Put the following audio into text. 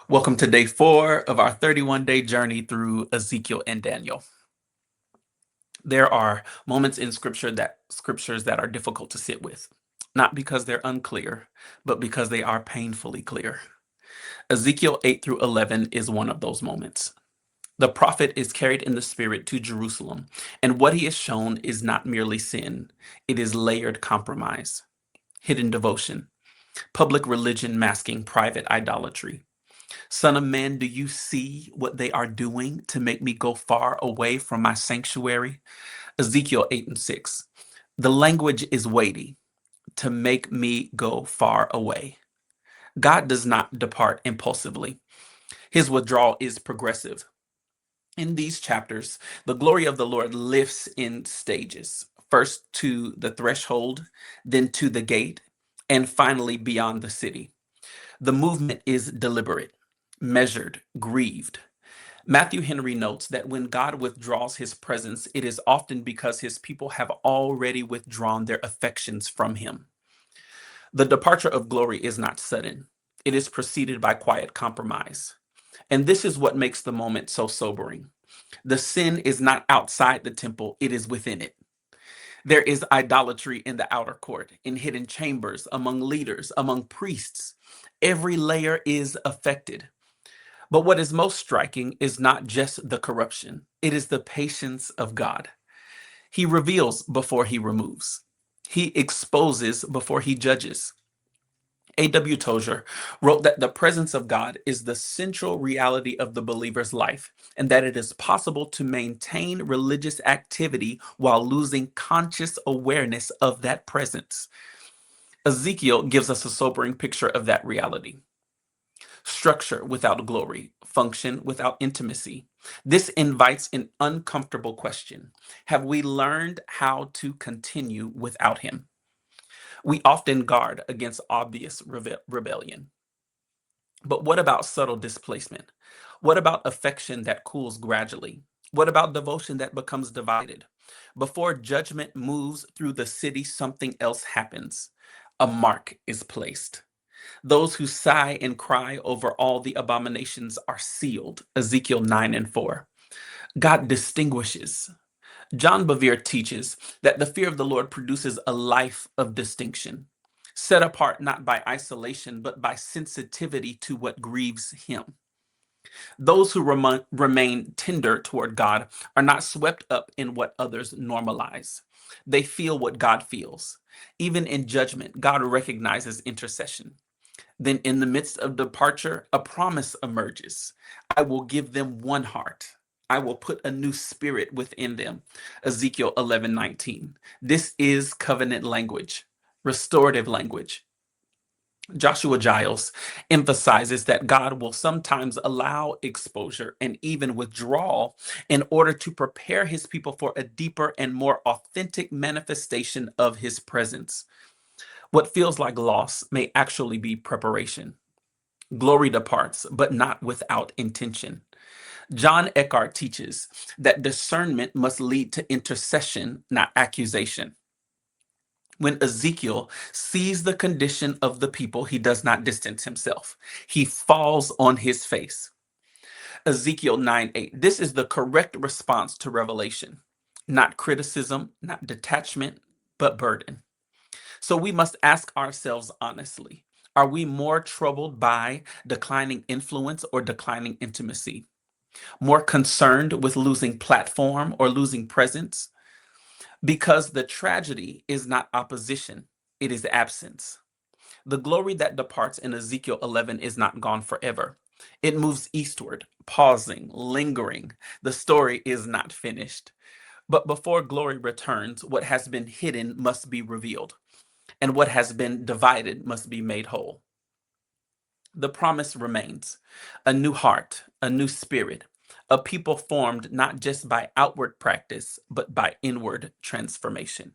Welcome to day 4 of our 31-day journey through Ezekiel and Daniel. There are moments in scriptures that are difficult to sit with, not because they're unclear, but because they are painfully clear. Ezekiel 8 through 11 is one of those moments. The prophet is carried in the spirit to Jerusalem, and what he is shown is not merely sin, it is layered compromise, hidden devotion, public religion masking private idolatry. Son of man, do you see what they are doing to make me go far away from my sanctuary? Ezekiel 8 and 6. The language is weighty, to make me go far away. God does not depart impulsively. His withdrawal is progressive. In these chapters, the glory of the Lord lifts in stages, first to the threshold, then to the gate, and finally beyond the city. The movement is deliberate, measured, grieved. Matthew Henry notes that when God withdraws his presence, it is often because his people have already withdrawn their affections from him. The departure of glory is not sudden, it is preceded by quiet compromise. And this is what makes the moment so sobering. The sin is not outside the temple, it is within it. There is idolatry in the outer court, in hidden chambers, among leaders, among priests. Every layer is affected. But what is most striking is not just the corruption, it is the patience of God. He reveals before he removes, he exposes before he judges. A.W. Tozer wrote that the presence of God is the central reality of the believer's life, and that it is possible to maintain religious activity while losing conscious awareness of that presence. Ezekiel gives us a sobering picture of that reality. Structure without glory, function without intimacy. This invites an uncomfortable question. Have we learned how to continue without him? We often guard against obvious rebellion. But what about subtle displacement? What about affection that cools gradually? What about devotion that becomes divided? Before judgment moves through the city, something else happens. A mark is placed. Those who sigh and cry over all the abominations are sealed. Ezekiel 9 and 4. God distinguishes. John Bevere teaches that the fear of the Lord produces a life of distinction, set apart not by isolation, but by sensitivity to what grieves him. Those who remain tender toward God are not swept up in what others normalize. They feel what God feels. Even in judgment, God recognizes intercession. Then, in the midst of departure, a promise emerges. I will give them one heart. I will put a new spirit within them. Ezekiel 11:19. This is covenant language, restorative language. Joshua Giles emphasizes that God will sometimes allow exposure and even withdrawal in order to prepare his people for a deeper and more authentic manifestation of his presence. What feels like loss may actually be preparation. Glory departs, but not without intention. John Eckhart teaches that discernment must lead to intercession, not accusation. When Ezekiel sees the condition of the people, he does not distance himself. He falls on his face. Ezekiel 9:8. This is the correct response to revelation. Not criticism, not detachment, but burden. So we must ask ourselves honestly, are we more troubled by declining influence or declining intimacy? More concerned with losing platform or losing presence? Because the tragedy is not opposition, it is absence. The glory that departs in Ezekiel 11 is not gone forever. It moves eastward, pausing, lingering. The story is not finished. But before glory returns, what has been hidden must be revealed, and what has been divided must be made whole. The promise remains: a new heart, a new spirit, a people formed not just by outward practice, but by inward transformation.